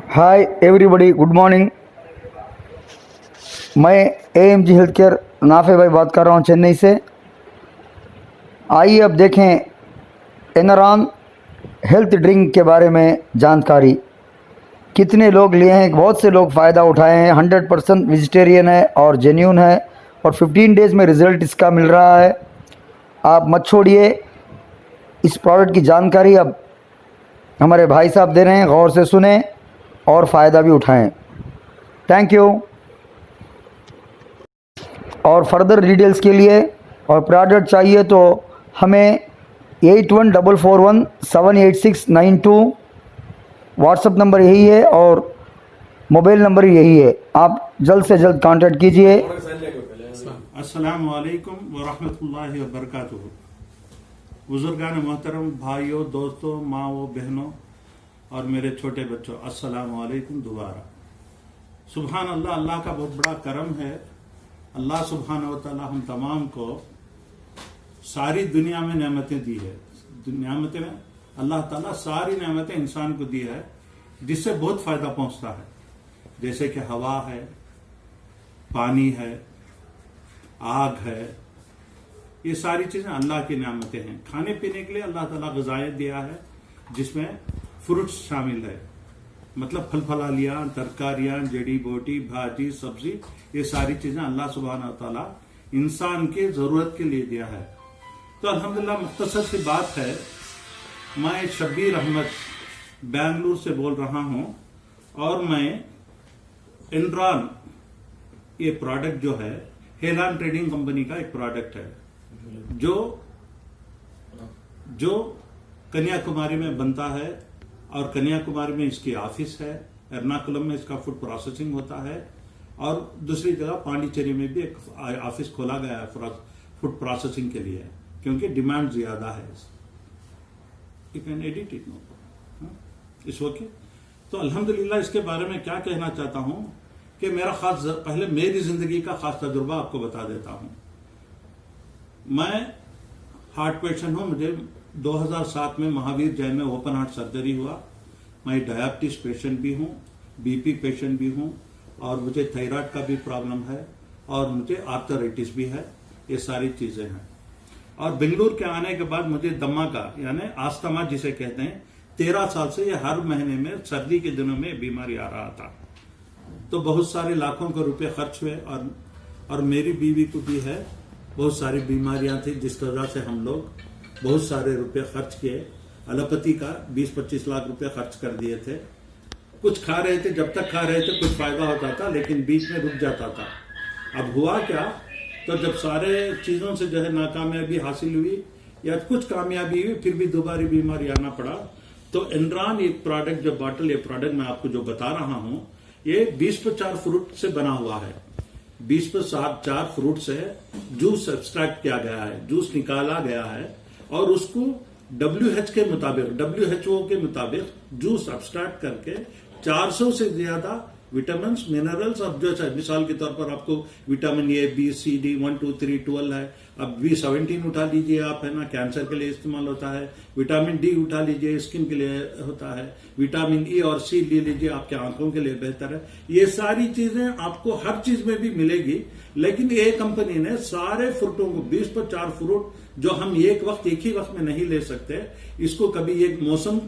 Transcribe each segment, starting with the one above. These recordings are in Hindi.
Hi everybody, good morning. मैं एएमजी हेल्थ केयर नाफे भाई बात कर रहा हूँ चेन्नई से। आइए अब देखें एनरॉन हेल्थ ड्रिंक के बारे में जानकारी। कितने लोग लिए हैं, बहुत से लोग फ़ायदा उठाए हैं। 100% वेजिटेरियन है और जेन्यून है और 15 डेज़ में रिज़ल्ट इसका मिल रहा है। आप मत छोड़िए, इस प्रोडक्ट की जानकारी अब हमारे भाई साहब दे रहे हैं, गौर से सुने और फ़ायदा भी उठाएं। Thank you. और फर्दर डिटेल्स के लिए और प्रोडक्ट चाहिए तो हमें 8144178692 व्हाट्सअप नंबर यही है और मोबाइल नंबर यही है। आप जल्द से जल्द कांटेक्ट कीजिए। अस्सलाम वालेकुम व रहमतुल्लाहि व बरकातुहू। बुजुर्गान मोहतरम, भाइयों, दोस्तों, माओ, बहनों और मेरे छोटे बच्चों, अस्सलाम वालेकुम दोबारा। सुभान अल्लाह, अल्लाह का बहुत बड़ा करम है। अल्लाह सुभान व तआला हम तमाम को सारी दुनिया में नेमतें दी है। नेमतें में अल्लाह ताला सारी नेमतें इंसान को दी है जिससे बहुत फायदा पहुंचता है। जैसे कि हवा है, पानी है, आग है, ये सारी चीजें अल्लाह की नेमतें हैं। खाने पीने के लिए अल्लाह ताला ग़िज़ाएं दिया है जिसमें फ्रूट्स शामिल है, मतलब फल फलालियां, तरकारियां, जड़ी बूटी, भाजी, सब्जी, ये सारी चीजें अल्लाह सुब्हानहू व तआला इंसान की जरूरत के लिए दिया है। तो अल्हम्दुलिल्लाह, मुख्तसर सी बात है, मैं शब्बीर अहमद बेंगलुरु से बोल रहा हूं और मैं एनरॉन, ये प्रोडक्ट जो है हेलान ट्रेडिंग कंपनी का एक प्रोडक्ट है जो कन्याकुमारी में बनता है और कन्याकुमारी में इसकी ऑफिस है। एर्नाकुलम में इसका फूड प्रोसेसिंग होता है और दूसरी जगह पांडिचेरी में भी एक ऑफिस खोला गया है फूड प्रोसेसिंग के लिए, क्योंकि डिमांड ज्यादा है। You can edit it, no इस ओके। तो अल्हम्दुलिल्लाह, इसके बारे में क्या कहना चाहता हूं कि पहले मेरी जिंदगी का खास तजुर्बा आपको बता देता हूं। मैं हार्ट पेशेंट हूं। मुझे 2007 में महावीर जैन में ओपन हार्ट सर्जरी हुआ। मैं डायबिटीज पेशेंट भी हूं, बीपी पेशेंट भी हूं और मुझे थायराइड का भी प्रॉब्लम है और मुझे आर्थराइटिस भी है। ये सारी चीजें हैं। और बेंगलुरु के आने के बाद मुझे दमा का, यानी आस्थमा जिसे कहते हैं, 13 साल से ये हर महीने में सर्दी के दिनों में बीमारी आ रहा था। तो बहुत सारे लाखों के रुपए खर्च हुए और मेरी बीवी को भी है, बहुत सारी बीमारियां थी जिसकी वजह से हम लोग बहुत सारे रुपए खर्च किए। एलोपैथी का 20-25 लाख रुपए खर्च कर दिए थे। कुछ खा रहे थे, जब तक खा रहे थे कुछ फायदा होता था, लेकिन बीच में रुक जाता था। अब हुआ क्या, तो जब सारे चीजों से जो है नाकामयाबी हासिल हुई या कुछ कामयाबी हुई, फिर भी दोबारा बीमारी आना पड़ा। तो एनरॉन एक प्रोडक्ट, जो बॉटल, ये प्रोडक्ट मैं आपको जो बता रहा हूं, ये 20-4 फ्रूट से बना हुआ है। 20-4 फ्रूट से जूस एक्सट्रैक्ट किया गया है, जूस निकाला गया है और उसको WHO के मुताबिक जूस एक्सट्रैक्ट करके 400 से ज्यादा विटामिन, मिनरल्स, अब जो मिसाल के तौर पर आपको vitamin A, B, C, D 1, 2, 3, 12 है। अब B17 उठा लीजिए आप, है ना, कैंसर के लिए इस्तेमाल होता है। विटामिन डी उठा लीजिए, स्किन के लिए होता है। विटामिन ई और सी ले लीजिए, आपके आंखों के लिए बेहतर है। ये सारी चीजें आपको हर चीज में भी मिलेगी। लेकिन ये कंपनी ने सारे फ्रूटों को, 20-4 फ्रूट जो हम एक ही वक्त में नहीं ले सकते, इसको कभी एक मौसम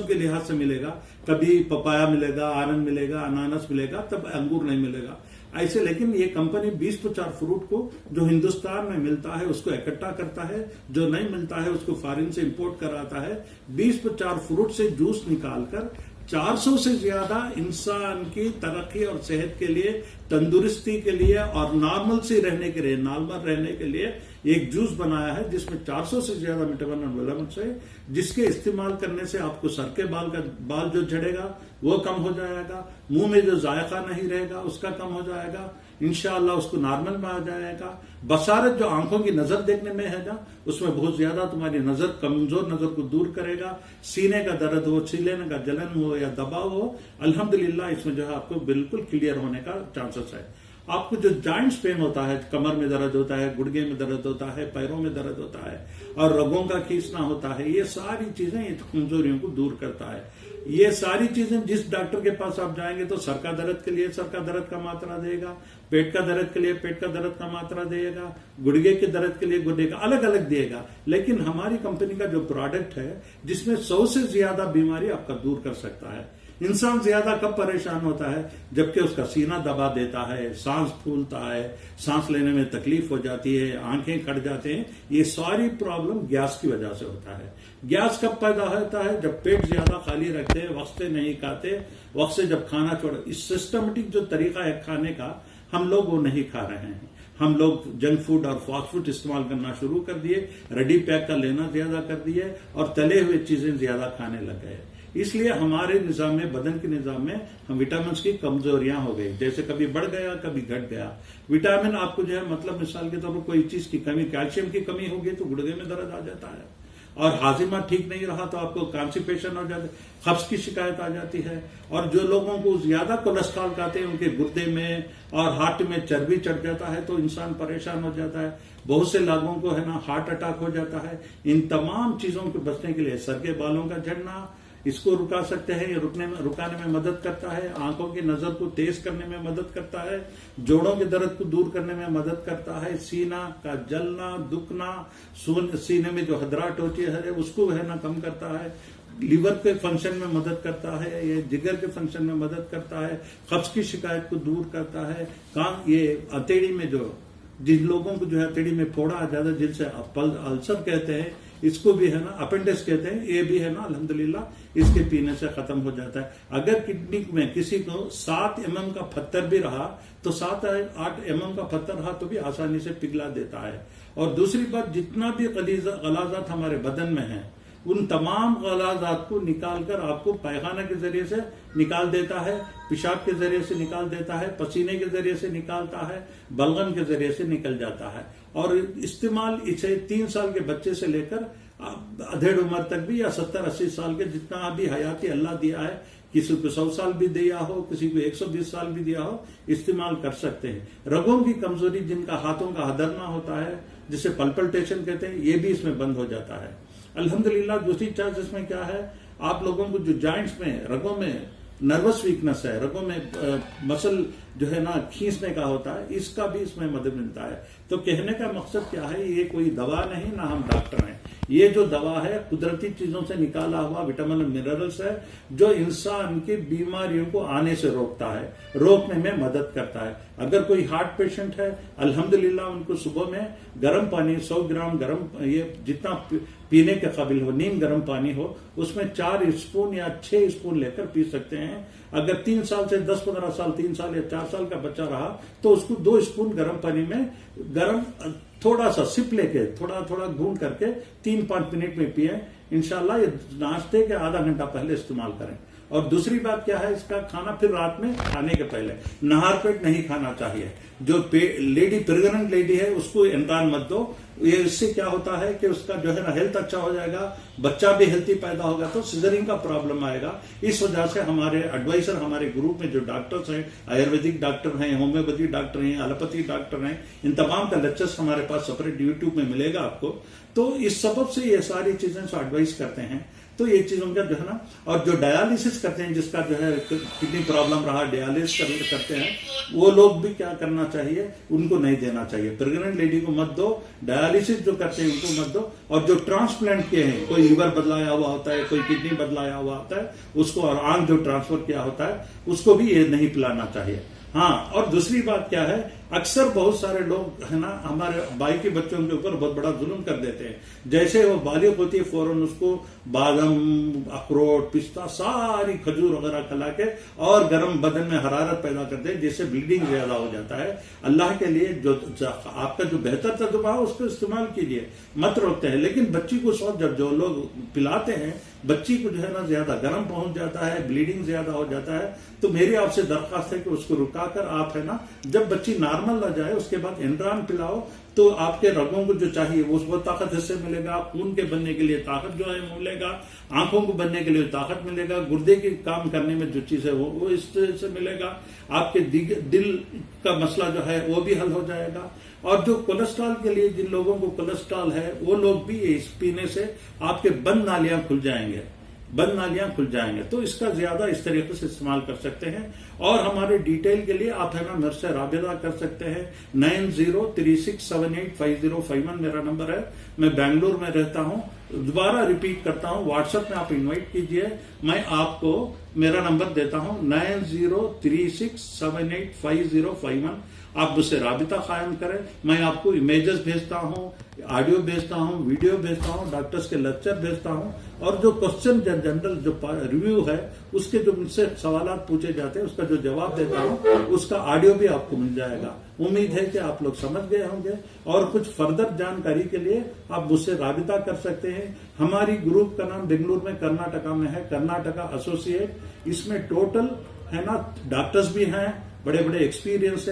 के लिहाज से मिलेगा, कभी पपाया मिलेगा, आनंद मिलेगा, अनानास मिलेगा, तब अंगूर नहीं मिलेगा ऐसे। लेकिन ये कंपनी 20-4 फ्रूट को जो हिंदुस्तान में मिलता है उसको इकट्ठा करता है, जो नहीं मिलता है उसको फॉरेन से इंपोर्ट कराता है। 20-4 फ्रूट से जूस निकालकर 400 से ज्यादा इंसान की तरक्की और सेहत के लिए, तंदुरुस्ती के लिए और नॉर्मल रहने के लिए एक जूस बनाया है जिसमें 400 से ज्यादा विटामिन और मिनरल्स है, जिसके इस्तेमाल करने से आपको सर के बाल जो झड़ेगा वो कम हो जाएगा, मुंह में जो जायका नहीं रहेगा उसका कम हो जाएगा, इंशाअल्लाह उसको नॉर्मल में आ जाएगा। बसारत जो आंखों की नजर देखने में है ना, उसमें बहुत ज्यादा तुम्हारी नजर, कमजोर नजर को दूर करेगा। सीने का दर्द हो, सीने का जलन हो या दबाव हो, अल्हम्दुलिल्लाह इसमें जो है आपको बिल्कुल क्लियर होने का चांसेस है। आपको जो जॉइंट्स पेन होता है, कमर में दर्द होता है, गुड़गे में दर्द होता है, पैरों में दर्द होता है और रगों का खींचना होता है, ये सारी चीजें ये कमजोरियों को दूर करता है। ये सारी चीजें जिस डॉक्टर के पास आप जाएंगे तो सर का दर्द के लिए सर का दर्द का मात्रा देगा, पेट का दर्द के लिए पेट का दर्द का मात्रा देगा, गुड़गे के दर्द के लिए गुड़गे का अलग अलग देगा। लेकिन हमारी कंपनी का जो प्रोडक्ट है जिसमें 100 से ज्यादा बीमारी आपका दूर कर सकता है। इंसान ज्यादा कब परेशान होता है? जबकि उसका सीना दबा देता है, सांस फूलता है, सांस लेने में तकलीफ हो जाती है, आंखें कट जाते हैं। ये सारी प्रॉब्लम गैस की वजह से होता है। गैस कब पैदा होता है? जब पेट ज्यादा खाली रखते हैं, वक्त से नहीं खाते, वक्त से जब खाना छोड़, इस सिस्टमेटिक जो तरीका है खाने का हम लोग वो नहीं खा रहे हैं। हम लोग जंक फूड और फास्ट फूड इस्तेमाल करना शुरू कर दिए, रेडी पैक का लेना ज्यादा कर दिए और तले हुए चीजें ज्यादा खाने लग गए। इसलिए हमारे निजाम में, बदन के निजाम में हम विटामिन की कमजोरियां हो गई, जैसे कभी बढ़ गया कभी घट गया। विटामिन आपको जो है मतलब मिसाल के तौर पर कोई चीज की कमी, कैल्शियम की कमी होगी तो गुर्दे में दर्द आ जाता है, और हाजिमा ठीक नहीं रहा तो आपको कॉन्स्टिपेशन हो जाता है, कब्ज की शिकायत आ जाती है। और जो लोगों को ज्यादा कोलेस्ट्रॉल खाते हैं उनके गुर्दे में और हार्ट में चर्बी चढ़ जाता है तो इंसान परेशान हो जाता है। बहुत से लोगों को है ना हार्ट अटैक हो जाता है। इन तमाम चीजों को बचने के लिए सर के बालों का झड़ना, इसको रुका सकते हैं, ये रुकाने में मदद करता है। आंखों की नजर को तेज करने में मदद करता है, जोड़ों के दर्द को दूर करने में मदद करता है, सीना का जलना दुखना, सीने में जो हदराहट होती है उसको है ना कम करता है, लीवर के फंक्शन में मदद करता है, ये जिगर के फंक्शन में मदद करता है, कब्ज की शिकायत को दूर करता है। ये हथेली में जो जिन लोगों को जो है हथेली में फोड़ा आ जाता है जिनसे अल्सर कहते हैं, इसको भी है ना अपेंडिक्स कहते हैं, ये भी है ना अल्हम्दुलिल्लाह इसके पीने से खत्म हो जाता है। अगर किडनी में किसी को 7 mm का पत्थर भी रहा तो 7-8 mm का पत्थर रहा तो भी आसानी से पिघला देता है। और दूसरी बात, जितना भी गलाजात हमारे बदन में है उन तमाम गलाजात को निकालकर आपको पैखाना के जरिए से निकाल देता है, पेशाब के जरिए से निकाल देता है, पसीने के जरिए से निकालता है, बलगम के जरिए से निकल जाता है। और इस्तेमाल इसे 3 साल के बच्चे से लेकर अधेड़ उम्र तक भी या 70-80 साल के जितना भी हयाती अल्लाह दिया है, किसी को 100 साल भी दिया हो, किसी को 120 साल भी दिया हो, इस्तेमाल कर सकते हैं। रगों की कमजोरी, जिनका हाथों का हदरना होता है जिसे पल्पल्टेशन कहते हैं, ये भी इसमें बंद हो जाता है अल्हम्दुलिल्लाह। दूसरी चीज इसमें क्या है, आप लोगों को जो जॉइंट्स में, रगों में नर्वस वीकनेस है, रगों में मसल जो है ना खींचने का होता है, इसका भी इसमें मदद मिलता है। तो कहने का मकसद क्या है, ये कोई दवा नहीं, ना हम डॉक्टर हैं। ये जो दवा है कुदरती चीजों से निकाला हुआ विटामिन और मिनरल्स है जो इंसान की बीमारियों को आने से रोकता है, रोकने में मदद करता है। अगर कोई हार्ट पेशेंट है अल्हम्दुलिल्लाह उनको सुबह में गर्म पानी 100 ग्राम गर्म, ये जितना पीने के काबिल हो, नीम गर्म पानी हो, उसमें 4 स्पून या 6 स्पून लेकर पी सकते हैं। अगर 3 साल से 10-15 साल, 3 साल या 4 साल का बच्चा रहा तो उसको 2 स्पून गर्म पानी में गर्म थोड़ा सा सिप लेके थोड़ा थोड़ा घूम करके 3-5 मिनट में पिए। इंशाल्लाह ये नाश्ते के आधा घंटा पहले इस्तेमाल करें। और दूसरी बात क्या है, इसका खाना फिर रात में खाने के पहले नहार पेट नहीं खाना चाहिए। जो लेडी प्रेग्नेंट लेडी है उसको इनकार मत दो। ये इससे क्या होता है कि उसका जो है ना हेल्थ अच्छा हो जाएगा, बच्चा भी हेल्थी पैदा होगा तो सिजरिंग का प्रॉब्लम आएगा। इस वजह से हमारे एडवाइजर, हमारे ग्रुप में जो डॉक्टर्स हैं, आयुर्वेदिक डॉक्टर हैं, होम्योपैथी डॉक्टर हैं, एलोपैथी डॉक्टर हैं, इन तमाम का लेक्चर्स हमारे पास सेपरेट यूट्यूब में मिलेगा आपको। तो इस सबब से ये सारी चीजें एडवाइस करते हैं। तो ये चीजों का जो है ना, और जो डायलिसिस करते हैं, जिसका जो है किडनी प्रॉब्लम रहा, डायलिसिस करते हैं, वो लोग भी क्या करना चाहिए, उनको नहीं देना चाहिए। प्रेग्नेंट लेडी को मत दो, डायलिसिस जो करते हैं उनको मत दो। और जो ट्रांसप्लांट किए हैं, कोई लीवर बदलाया हुआ होता है, कोई किडनी बदलाया हुआ होता है, उसको, और आंख जो ट्रांसफर किया होता है उसको भी ये नहीं पिलाना चाहिए। हाँ, और दूसरी बात क्या है, अक्सर बहुत सारे लोग है ना हमारे भाई के बच्चों के ऊपर बहुत बड़ा जुल्म कर देते हैं। जैसे वो बालिग होती है फौरन उसको बादाम, अखरोट, पिस्ता, सारी खजूर वगैरह खिला के और गर्म बदन में हरारत पैदा करते हैं, जिससे ब्लीडिंग ज्यादा हो जाता है। अल्लाह के लिए जो आपका जो बेहतर तजुर्बा है उसको इस्तेमाल कीजिए, मत रोकते हैं। लेकिन बच्ची को जब जो लोग पिलाते हैं, बच्ची को जो है ना ज्यादा गर्म पहुंच जाता है, ब्लीडिंग ज्यादा हो जाता है, तो मेरी आपसे दरख्वास्त है कि उसको रुका लगाकर आप है ना, जब बच्ची नॉर्मल आ जाए उसके बाद एंड्रान पिलाओ तो आपके रगों को जो चाहिए वो ताकत इससे मिलेगा, खून के बनने के लिए ताकत जो है मिलेगा, आंखों को बनने के लिए ताकत मिलेगा, गुर्दे के काम करने में जो चीज है वो इससे मिलेगा, आपके दिल का मसला जो है वो भी हल हो जाएगा। और जो कोलेस्ट्रॉल के लिए जिन लोगों को कोलेस्ट्रॉल है वो लोग भी इस पीने से आपके बंद नालियां खुल जाएंगे, बंद नालियां खुल जाएंगे। तो इसका ज्यादा इस तरीके से इस्तेमाल कर सकते हैं। और हमारे डिटेल के लिए आप है ना मेरे से राबिता कर सकते हैं। 9036785051 मेरा नंबर है। मैं बेंगलुरु में रहता हूं। दोबारा रिपीट करता हूं, व्हाट्सएप में आप इनवाइट कीजिए, मैं आपको मेरा नंबर देता हूं 9036785051। आप मुझसे राबिता कायम करें। मैं आपको इमेजेस भेजता हूं, ऑडियो भेजता हूं, वीडियो भेजता हूं, डॉक्टर्स के लेक्चर भेजता हूं, और जो क्वेश्चन जनरल जो रिव्यू है उसके जो मुझसे सवाल पूछे जाते हैं उसका जो जवाब देता हूं उसका ऑडियो भी आपको मिल जाएगा। उम्मीद है कि आप लोग समझ गए होंगे। और कुछ फर्दर जानकारी के लिए आप मुझसे राबिता कर सकते हैं। हमारी ग्रुप का नाम बेंगलुरु में कर्नाटका में है, कर्नाटका एसोसिएट। इसमें टोटल है ना डॉक्टर्स भी हैं, बड़े बड़े एक्सपीरियंस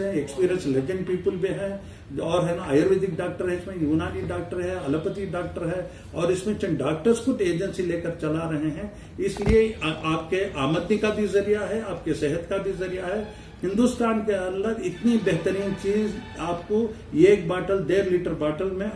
लेजेंड पीपल भी हैं, और है ना आयुर्वेदिक डॉक्टर है, इसमें यूनानी डॉक्टर है, एलोपैथी डॉक्टर है, और इसमें चंद डॉक्टर्स खुद एजेंसी लेकर चला रहे हैं। इसलिए आपके आमदनी का भी जरिया है, आपके सेहत का भी जरिया है। हिंदुस्तान के अंदर इतनी बेहतरीन चीज आपको 1 बॉटल 1.5 लीटर बॉटल में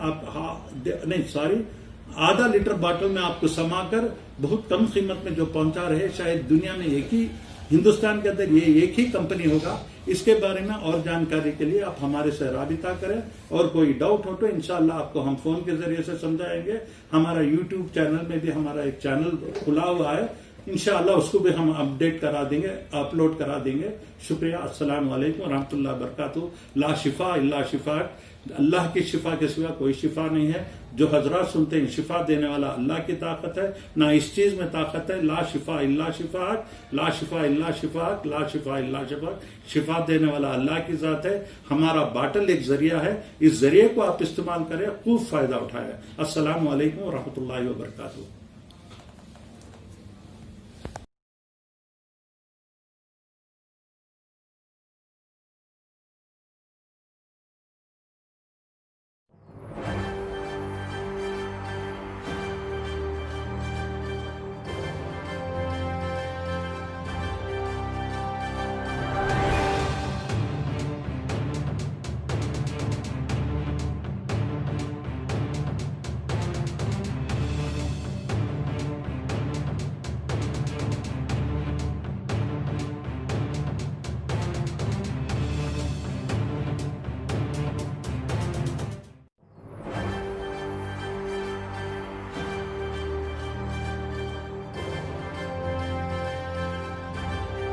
आधा लीटर बॉटल में आपको समाकर बहुत कम कीमत में जो पहुंचा रहे, शायद दुनिया में एक ही, हिंदुस्तान के अंदर ये एक ही कंपनी होगा। इसके बारे में और जानकारी के लिए आप हमारे से राबिता करें, और कोई डाउट हो तो इंशाल्लाह आपको हम फोन के जरिए से समझाएंगे। हमारा यूट्यूब चैनल में भी हमारा एक चैनल खुला हुआ है, इंशाल्लाह उसको भी हम अपडेट करा देंगे, अपलोड करा देंगे। शुक्रिया। अस्सलाम वालेकुम रहमतुल्लाह बरकातहू। ला शिफा इल्ला शिफा, अल्लाह की शिफा के सिवा कोई शिफा नहीं है। जो हजरात सुनते हैं, शिफा देने वाला अल्लाह की ताकत है, ना इस चीज में ताकत है। ला शिफा इल्ला शिफा, ला शिफा इल्ला शिफा, ला शिफा इल्ला शिफा। शिफा देने वाला अल्लाह की जात है। हमारा बाटल एक जरिया है, इस जरिए को आप इस्तेमाल करें, खूब फायदा उठाएं। अस्सलाम वालेकुम रहमतुल्लाहि व बरकातहू।